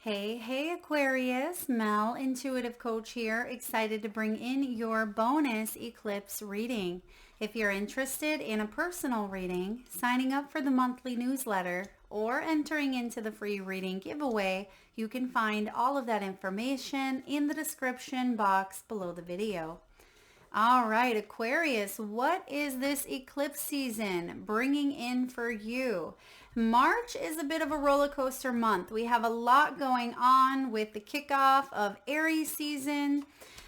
Hey, Aquarius, Mel, Intuitive Coach here, excited to bring in your bonus eclipse reading. If you're interested in a personal reading, signing up for the monthly newsletter, or entering into the free reading giveaway, you can find all of that information in the description box below the video. All right, Aquarius, what is this eclipse season bringing in for you? March is a bit of a roller coaster month. We have a lot going on with the kickoff of Aries season,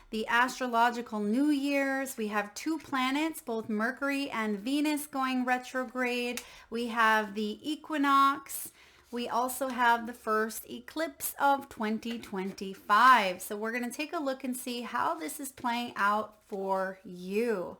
the astrological New Year's. We have two planets, both Mercury and Venus, going retrograde. We have the equinox. We also have the first eclipse of 2025. So we're going to take a look and see how this is playing out for you.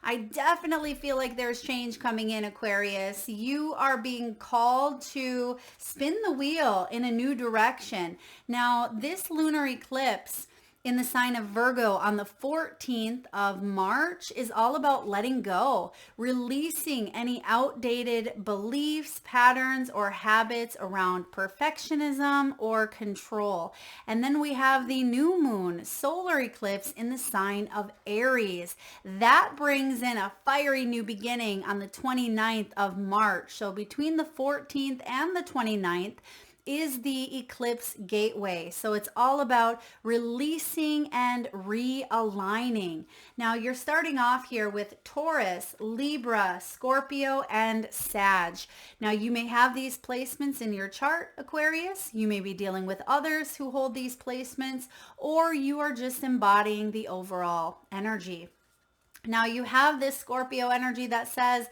I definitely feel like there's change coming in, Aquarius. You are being called to spin the wheel in a new direction. Now, this lunar eclipse in the sign of Virgo on the 14th of March is all about letting go, releasing any outdated beliefs, patterns, or habits around perfectionism or control. And then we have the new moon solar eclipse in the sign of Aries. That brings in a fiery new beginning on the 29th of March. So between the 14th and the 29th, is the eclipse gateway. So it's all about releasing and realigning. Now you're starting off here with Taurus, Libra, Scorpio, and Sag. Now you may have these placements in your chart, Aquarius. You may be dealing with others who hold these placements, or you are just embodying the overall energy. Now you have this Scorpio energy that says,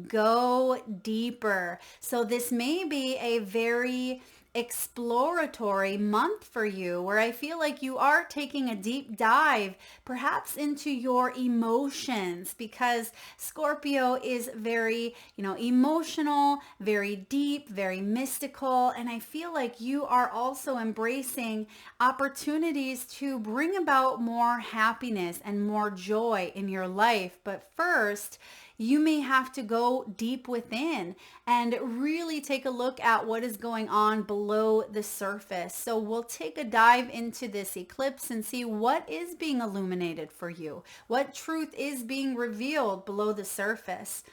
go deeper. So this may be a very exploratory month for you, where I feel like you are taking a deep dive perhaps into your emotions, because Scorpio is very, emotional, very deep, very mystical. And I feel like you are also embracing opportunities to bring about more happiness and more joy in your life. But first, you may have to go deep within and really take a look at what is going on below the surface. So we'll take a dive into this eclipse and see what is being illuminated for you, what truth is being revealed below the surface.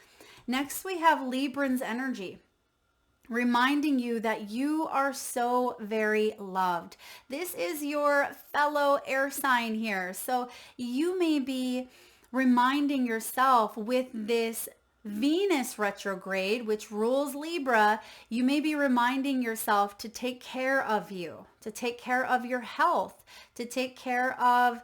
Next, we have Libran's energy, reminding you that you are so very loved. This is your fellow air sign here. So you may be reminding yourself with this Venus retrograde, which rules Libra, you may be reminding yourself to take care of you, to take care of your health, to take care of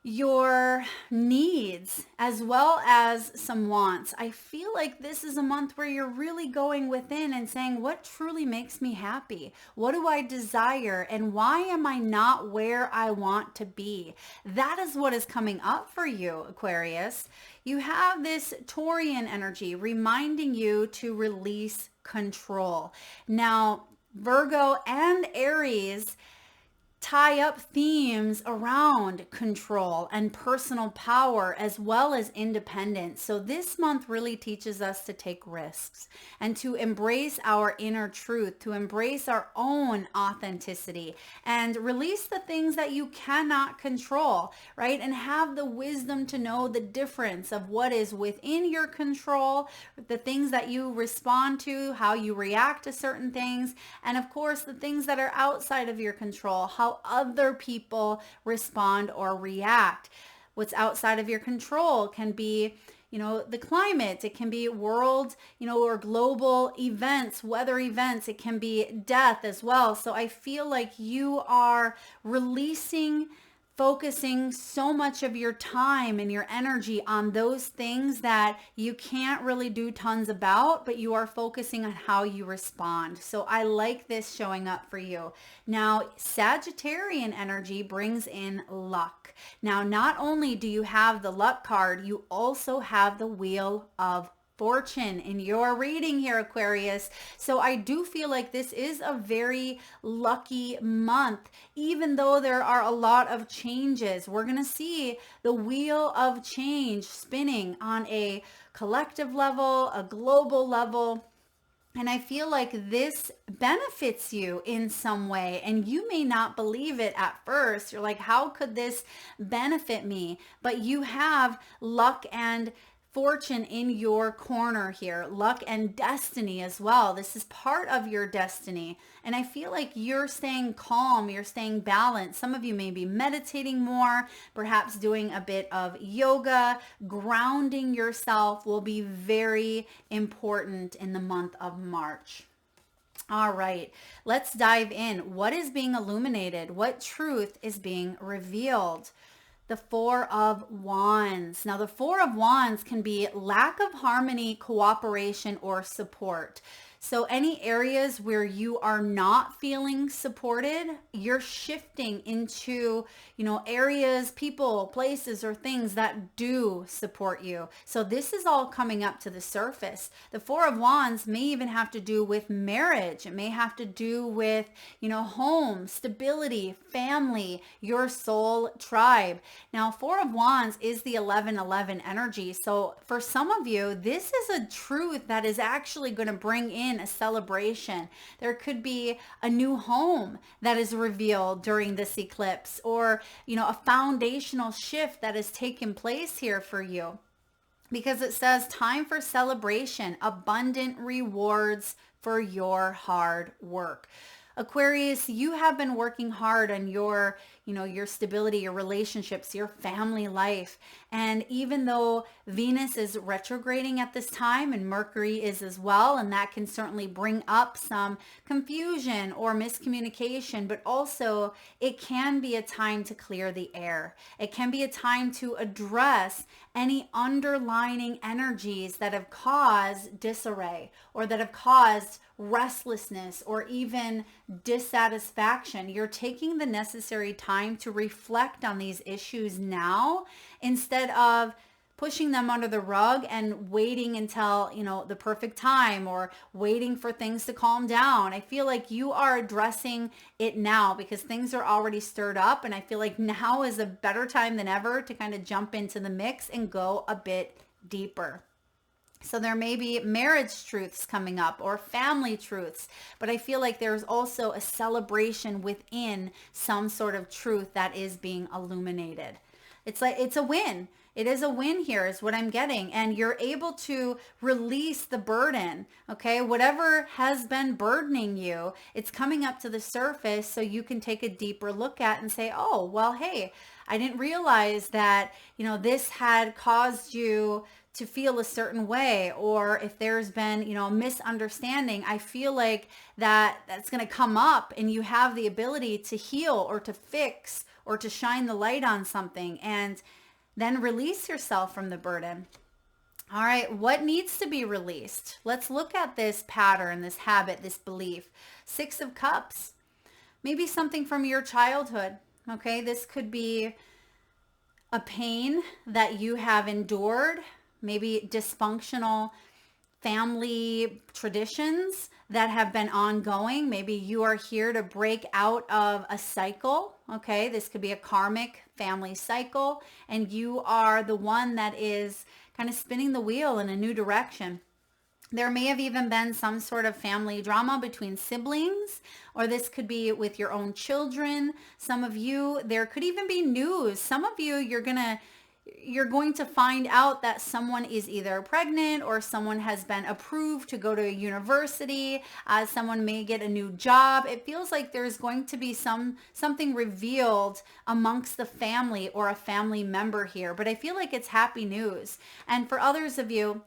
your needs as well as some wants. I feel like this is a month where you're really going within and saying, what truly makes me happy? What do I desire? And why am I not where I want to be? That is what is coming up for you, Aquarius. You have this Taurian energy reminding you to release control. Now, Virgo and Aries tie up themes around control and personal power as well as independence. So this month really teaches us to take risks and to embrace our inner truth, to embrace our own authenticity and release the things that you cannot control, right? And have the wisdom to know the difference of what is within your control, the things that you respond to, how you react to certain things, and of course the things that are outside of your control, how other people respond or react. What's outside of your control can be, the climate. It can be world, or global events, weather events. It can be death as well. So I feel like you are focusing so much of your time and your energy on those things that you can't really do tons about, but you are focusing on how you respond. So I like this showing up for you. Now, Sagittarian energy brings in luck. Now, not only do you have the luck card, you also have the Wheel of Fortune in your reading here, Aquarius. So I do feel like this is a very lucky month, even though there are a lot of changes. We're going to see the wheel of change spinning on a collective level, a global level. And I feel like this benefits you in some way, and you may not believe it at first. You're like, how could this benefit me? But you have luck and fortune in your corner here, luck and destiny as well. This is part of your destiny. And I feel like you're staying calm, you're staying balanced. Some of you may be meditating more, perhaps doing a bit of yoga. Grounding yourself will be very important in the month of March. All right, let's dive in. What is being illuminated? What truth is being revealed? The Four of Wands. Now, the Four of Wands can be lack of harmony, cooperation, or support. So any areas where you are not feeling supported, you're shifting into, areas, people, places, or things that do support you. So this is all coming up to the surface. The Four of Wands may even have to do with marriage. It may have to do with, home, stability, family, your soul tribe. Now, Four of Wands is the 11-11 energy. So for some of you, this is a truth that is actually going to bring in a celebration. There could be a new home that is revealed during this eclipse, or a foundational shift that has taken place here for you, because it says time for celebration, abundant rewards for your hard work. Aquarius, you have been working hard on your stability, your relationships, your family life. And even though Venus is retrograding at this time, and Mercury is as well, and that can certainly bring up some confusion or miscommunication, but also it can be a time to clear the air. It can be a time to address any underlining energies that have caused disarray, or that have caused restlessness, or even dissatisfaction. You're taking the necessary time to reflect on these issues now, instead of pushing them under the rug and waiting until, the perfect time, or waiting for things to calm down. I feel like you are addressing it now because things are already stirred up. And I feel like now is a better time than ever to kind of jump into the mix and go a bit deeper. So there may be marriage truths coming up, or family truths, but I feel like there's also a celebration within some sort of truth that is being illuminated. It's like, it's a win. It is a win here is what I'm getting. And you're able to release the burden, okay? Whatever has been burdening you, it's coming up to the surface so you can take a deeper look at and say, oh, well, hey, I didn't realize that, this had caused you to feel a certain way, or if there's been, a misunderstanding, I feel like that's going to come up, and you have the ability to heal or to fix or to shine the light on something, and then release yourself from the burden. All right, what needs to be released? Let's look at this pattern, this habit, this belief. Six of Cups, maybe something from your childhood. Okay, this could be a pain that you have endured, maybe dysfunctional family traditions that have been ongoing. Maybe you are here to break out of a cycle. Okay, this could be a karmic family cycle, and you are the one that is kind of spinning the wheel in a new direction. There may have even been some sort of family drama between siblings, or this could be with your own children. Some of you, there could even be news. Some of you, you're going to find out that someone is either pregnant, or someone has been approved to go to a university. Someone may get a new job. It feels like there's going to be something revealed amongst the family or a family member here. But I feel like it's happy news. And for others of you,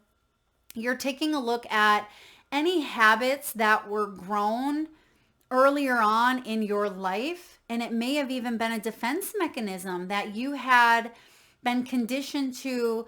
you're taking a look at any habits that were grown earlier on in your life. And it may have even been a defense mechanism that you had been conditioned to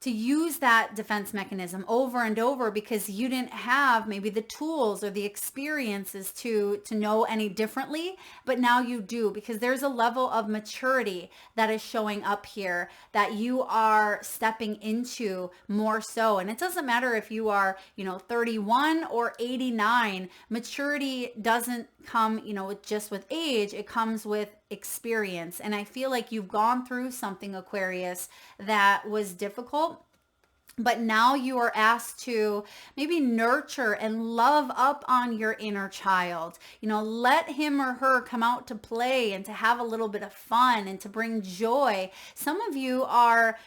use that defense mechanism over and over because you didn't have maybe the tools or the experiences to know any differently, but now you do, because there's a level of maturity that is showing up here that you are stepping into more so. And it doesn't matter if you are, 31 or 89, maturity doesn't come, just with age, it comes with experience. And I feel like you've gone through something, Aquarius, that was difficult. But now you are asked to maybe nurture and love up on your inner child. Let him or her come out to play and to have a little bit of fun and to bring joy. Some of you are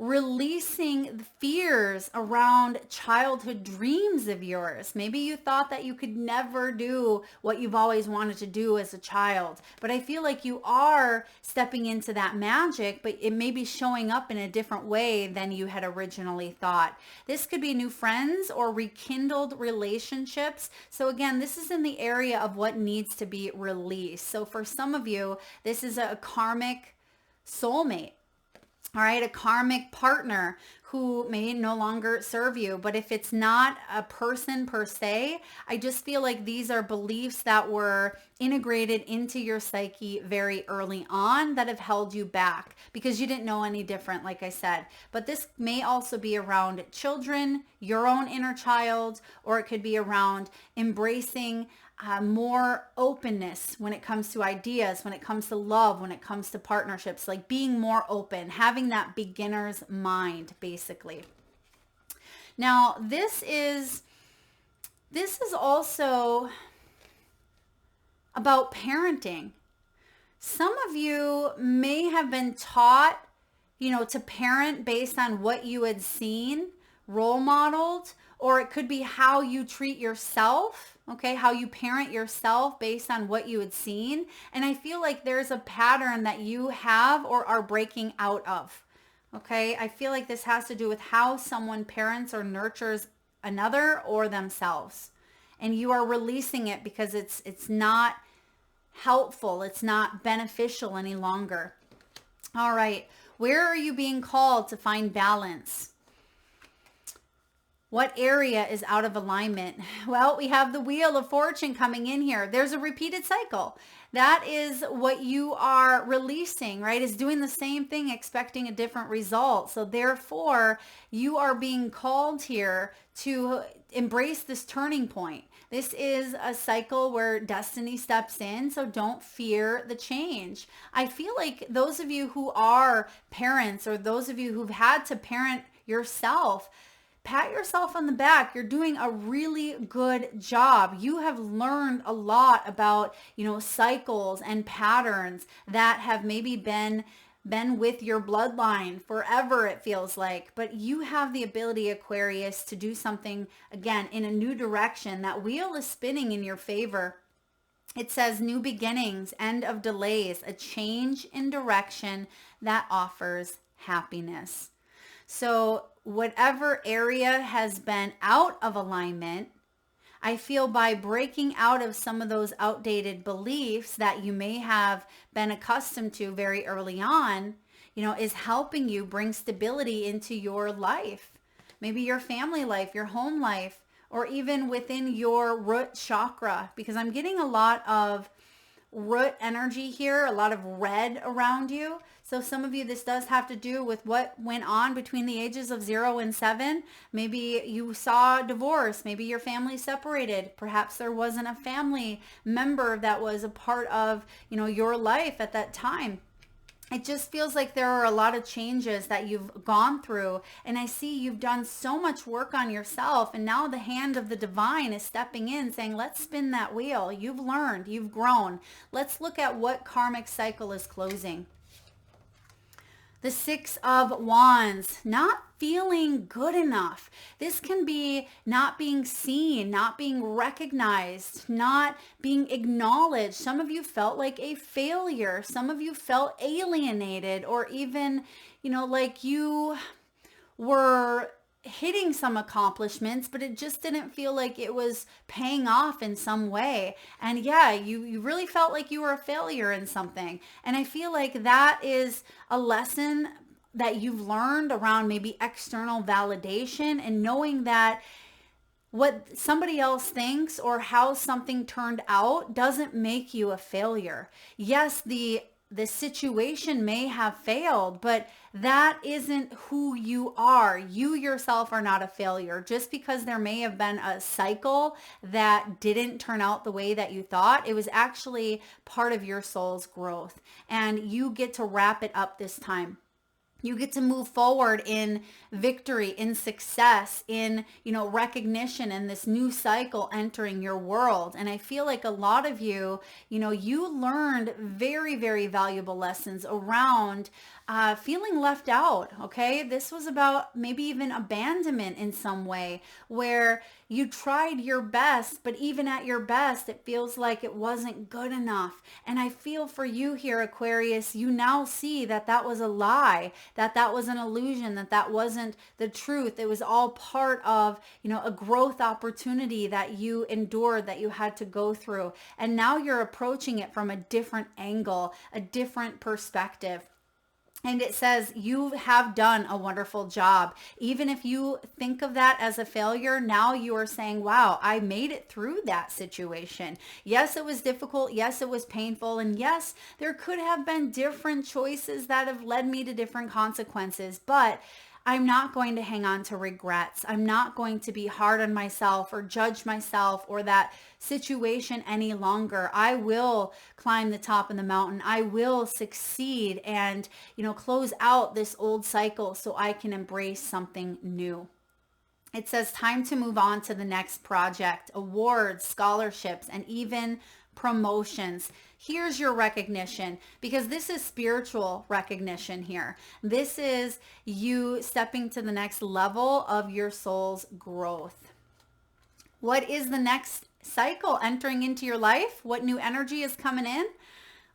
releasing the fears around childhood dreams of yours. Maybe you thought that you could never do what you've always wanted to do as a child, but I feel like you are stepping into that magic, but it may be showing up in a different way than you had originally thought. This could be new friends or rekindled relationships. So again, this is in the area of what needs to be released. So for some of you, this is a karmic soulmate. All right, a karmic partner who may no longer serve you. But if it's not a person per se, I just feel like these are beliefs that were integrated into your psyche very early on that have held you back because you didn't know any different, like I said. But this may also be around children, your own inner child, or it could be around embracing more openness when it comes to ideas, when it comes to love, when it comes to partnerships, like being more open, having that beginner's mind, basically. Now, this is also about parenting. Some of you may have been taught, to parent based on what you had seen, role modeled, or it could be how you treat yourself. Okay, how you parent yourself based on what you had seen. And I feel like there's a pattern that you have or are breaking out of. Okay, I feel like this has to do with how someone parents or nurtures another or themselves. And you are releasing it because it's not helpful. It's not beneficial any longer. All right, where are you being called to find balance? What area is out of alignment? Well, we have the Wheel of Fortune coming in here. There's a repeated cycle. That is what you are releasing, right? Is doing the same thing, expecting a different result. So therefore, you are being called here to embrace this turning point. This is a cycle where destiny steps in, so don't fear the change. I feel like those of you who are parents or those of you who've had to parent yourself, pat yourself on the back. You're doing a really good job. You have learned a lot about, cycles and patterns that have maybe been with your bloodline forever, it feels like. But you have the ability, Aquarius, to do something, again, in a new direction. That wheel is spinning in your favor. It says new beginnings, end of delays, a change in direction that offers happiness. So whatever area has been out of alignment, I feel by breaking out of some of those outdated beliefs that you may have been accustomed to very early on, is helping you bring stability into your life. Maybe your family life, your home life, or even within your root chakra, because I'm getting a lot of root energy here, a lot of red around you. So some of you, this does have to do with what went on between the ages of 0 and 7. Maybe you saw divorce. Maybe your family separated. Perhaps there wasn't a family member that was a part of, your life at that time. It just feels like there are a lot of changes that you've gone through. And I see you've done so much work on yourself. And now the hand of the divine is stepping in saying, let's spin that wheel. You've learned, you've grown. Let's look at what karmic cycle is closing. The 6 of Wands, not feeling good enough. This can be not being seen, not being recognized, not being acknowledged. Some of you felt like a failure. Some of you felt alienated, or even, like you were hitting some accomplishments, but it just didn't feel like it was paying off in some way. And yeah, you really felt like you were a failure in something. And I feel like that is a lesson that you've learned around maybe external validation, and knowing that what somebody else thinks or how something turned out doesn't make you a failure. Yes, the situation may have failed, but that isn't who you are. You yourself are not a failure. Just because there may have been a cycle that didn't turn out the way that you thought, it was actually part of your soul's growth. And you get to wrap it up this time. You get to move forward in victory, in success, in, recognition, and this new cycle entering your world. And I feel like a lot of you, you learned very, very valuable lessons around feeling left out. Okay. This was about maybe even abandonment in some way, where you tried your best, but even at your best, it feels like it wasn't good enough. And I feel for you here, Aquarius, you now see that that was a lie, that that was an illusion, that that wasn't the truth. It was all part of, a growth opportunity that you endured, that you had to go through. And now you're approaching it from a different angle, a different perspective. And it says you have done a wonderful job. Even if you think of that as a failure, now you are saying, wow, I made it through that situation. Yes, it was difficult. Yes, it was painful. And yes, there could have been different choices that have led me to different consequences. But I'm not going to hang on to regrets. I'm not going to be hard on myself or judge myself or that situation any longer. I will climb the top of the mountain. I will succeed and, close out this old cycle so I can embrace something new. It says time to move on to the next project, awards, scholarships, and even promotions. Here's your recognition, because this is spiritual recognition here. This is you stepping to the next level of your soul's growth. What is the next cycle entering into your life? What new energy is coming in?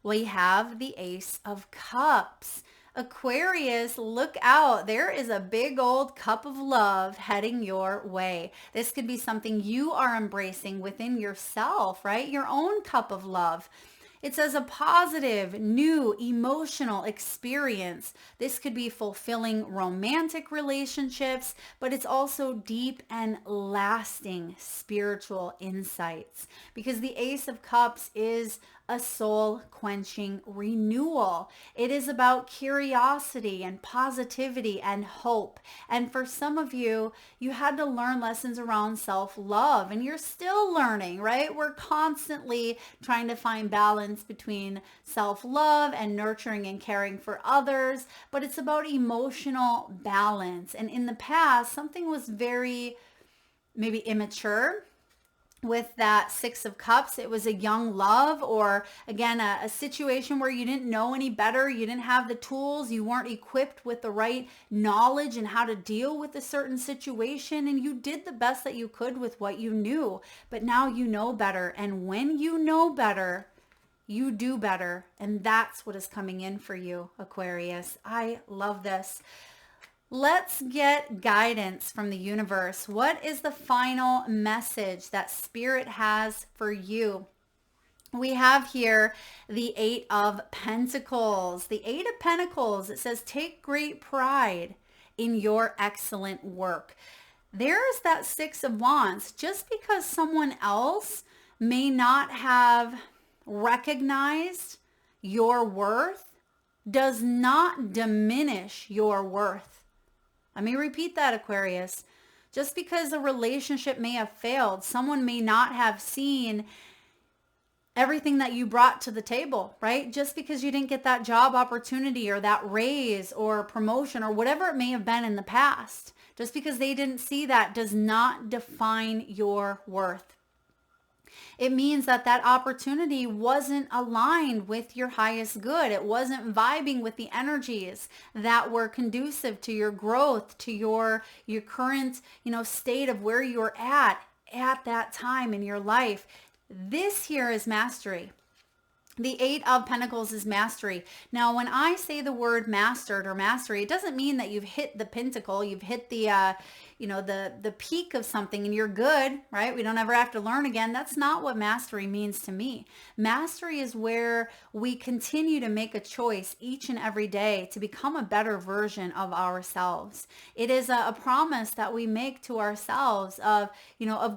We have the Ace of Cups. Aquarius, look out. There is a big old cup of love heading your way. This could be something you are embracing within yourself, right? Your own cup of love. It says a positive, new, emotional experience. This could be fulfilling romantic relationships, but it's also deep and lasting spiritual insights, because the Ace of Cups is a soul-quenching renewal. It is about curiosity and positivity and hope. And for some of you, you had to learn lessons around self-love, and you're still learning, right? We're constantly trying to find balance between self-love and nurturing and caring for others, but it's about emotional balance. And in the past, something was very maybe immature. With that Six of Cups, it was a young love, or again, a situation where you didn't know any better. You didn't have the tools. You weren't equipped with the right knowledge and how to deal with a certain situation. And you did the best that you could with what you knew. But now you know better. And when you know better, you do better. And that's what is coming in for you, Aquarius. I love this. Let's get guidance from the universe. What is the final message that Spirit has for you? We have here the Eight of Pentacles. The Eight of Pentacles, it says, take great pride in your excellent work. There's that Six of Wands. Just because someone else may not have recognized your worth does not diminish your worth. Let me repeat that, Aquarius. Just because a relationship may have failed, someone may not have seen everything that you brought to the table, right? Just because you didn't get that job opportunity or that raise or promotion or whatever it may have been in the past, just because they didn't see that does not define your worth. It means that that opportunity wasn't aligned with your highest good. It wasn't vibing with the energies that were conducive to your growth, to your current, state of where you're at that time in your life. This here is mastery. The Eight of Pentacles is mastery. Now, when I say the word mastered or mastery, it doesn't mean that you've hit the pinnacle, you've hit the peak of something and you're good, right? We don't ever have to learn again. That's not what mastery means to me. Mastery is where we continue to make a choice each and every day to become a better version of ourselves. It is a promise that we make to ourselves of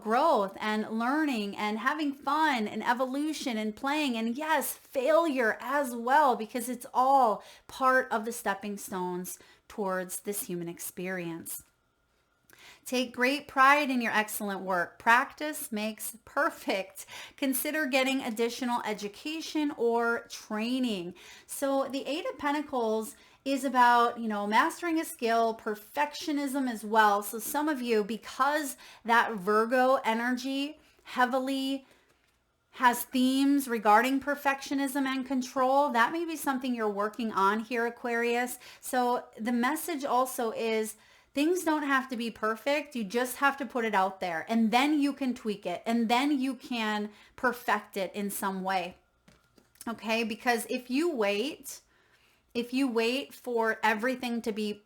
growth and learning and having fun and evolution and playing, and yes, failure as well, because it's all part of the stepping stones towards this human experience. Take great pride in your excellent work. Practice makes perfect. Consider getting additional education or training. So the Eight of Pentacles is about, mastering a skill, perfectionism as well. So some of you, because that Virgo energy heavily has themes regarding perfectionism and control, that may be something you're working on here, Aquarius. So the message also is, things don't have to be perfect. You just have to put it out there, and then you can tweak it, and then you can perfect it in some way. Okay? Because if you wait for everything to be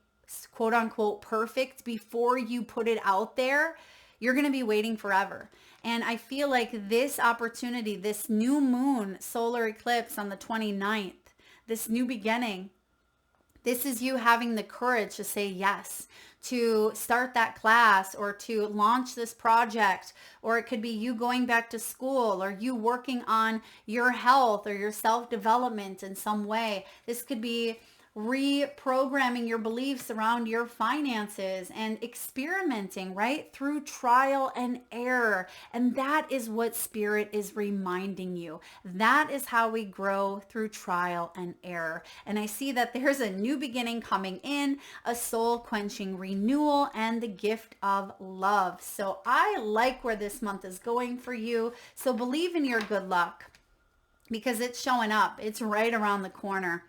quote unquote perfect before you put it out there, you're going to be waiting forever. And I feel like this opportunity, this new moon solar eclipse on the 29th, this new beginning, this is you having the courage to say yes, to start that class, or to launch this project, or it could be you going back to school, or you working on your health or your self-development in some way. This could be reprogramming your beliefs around your finances and experimenting, right? Through trial and error. And that is what Spirit is reminding you. That is how we grow, through trial and error. And I see that there's a new beginning coming in, a soul quenching renewal, and the gift of love. So I like where this month is going for you. So believe in your good luck, because it's showing up. It's right around the corner.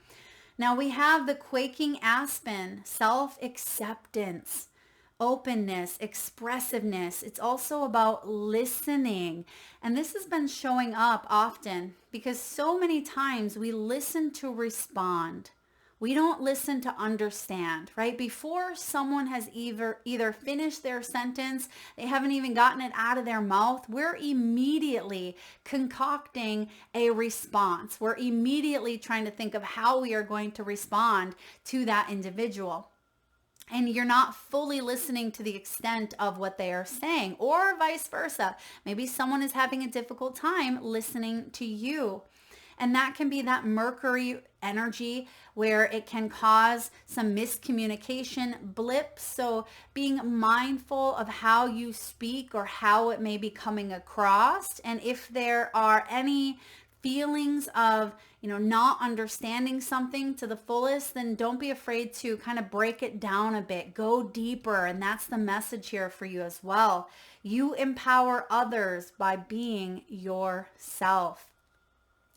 Now we have the quaking aspen, self-acceptance, openness, expressiveness. It's also about listening. And this has been showing up often because so many times we listen to respond. We don't listen to understand, right? Before someone has either finished their sentence, they haven't even gotten it out of their mouth, we're immediately concocting a response. We're immediately trying to think of how we are going to respond to that individual. And you're not fully listening to the extent of what they are saying, or vice versa. Maybe someone is having a difficult time listening to you. And that can be that Mercury energy where it can cause some miscommunication blips. So being mindful of how you speak or how it may be coming across. And if there are any feelings of, not understanding something to the fullest, then don't be afraid to kind of break it down a bit, go deeper. And that's the message here for you as well. You empower others by being yourself.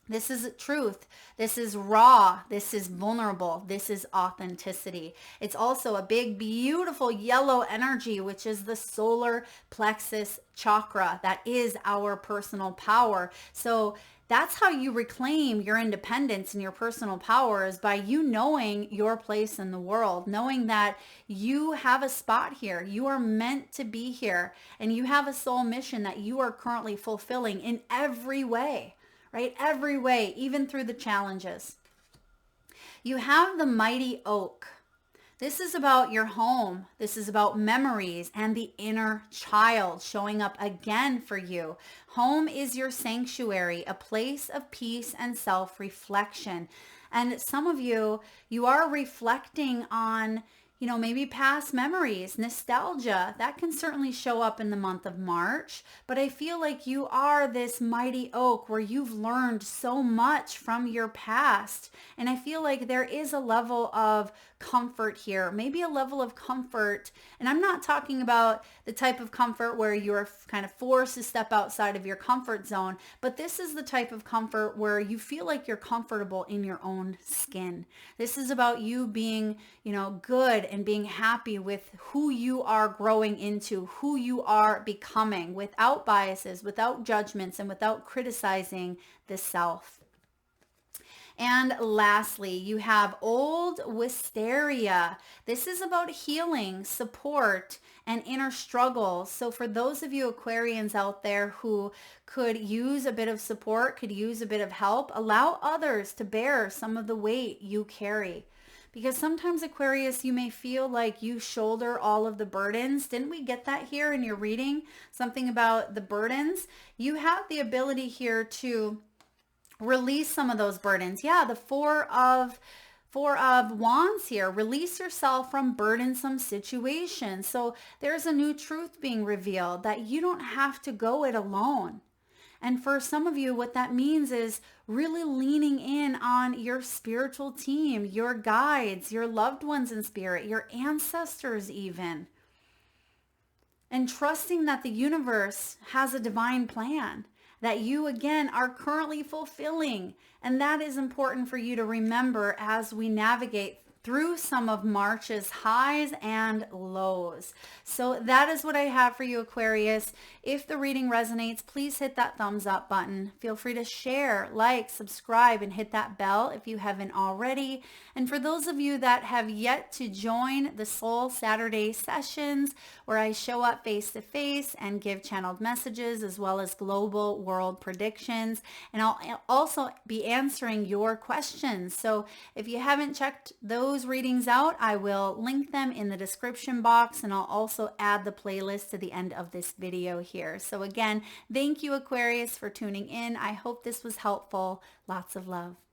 This is truth. This is raw. This is vulnerable. This is authenticity. It's also a big, beautiful yellow energy, which is the solar plexus chakra. That is our personal power. So that's how you reclaim your independence and your personal power, is by you knowing your place in the world, knowing that you have a spot here. You are meant to be here, and you have a soul mission that you are currently fulfilling in every way. Right? Every way, even through the challenges. You have the mighty oak. This is about your home. This is about memories and the inner child showing up again for you. Home is your sanctuary, a place of peace and self-reflection. And some of you are reflecting on, maybe past memories, nostalgia. That can certainly show up in the month of March. But I feel like you are this mighty oak where you've learned so much from your past. And I feel like there is a level of comfort here, maybe a level of comfort. And I'm not talking about the type of comfort where you're kind of forced to step outside of your comfort zone, but this is the type of comfort where you feel like you're comfortable in your own skin. This is about you being, good and being happy with who you are growing into, who you are becoming, without biases, without judgments, and without criticizing the self. And lastly, you have old wisteria. This is about healing, support, and inner struggles. So for those of you Aquarians out there who could use a bit of support, could use a bit of help, allow others to bear some of the weight you carry. Because sometimes, Aquarius, you may feel like you shoulder all of the burdens. Didn't we get that here in your reading? Something about the burdens. You have the ability here to release some of those burdens. Yeah, the four of Four of Wands here. Release yourself from burdensome situations. So there's a new truth being revealed that you don't have to go it alone. And for some of you, what that means is really leaning in on your spiritual team, your guides, your loved ones in spirit, your ancestors even. And trusting that the universe has a divine plan that you, again, are currently fulfilling. And that is important for you to remember as we navigate through some of March's highs and lows. So that is what I have for you, Aquarius. If the reading resonates, please hit that thumbs up button. Feel free to share, like, subscribe, and hit that bell if you haven't already. And for those of you that have yet to join the Soul Saturday sessions, where I show up face to face and give channeled messages as well as global world predictions, and I'll also be answering your questions. So if you haven't checked those readings out, I will link them in the description box, and I'll also add the playlist to the end of this video here. So again, thank you, Aquarius, for tuning in. I hope this was helpful. Lots of love.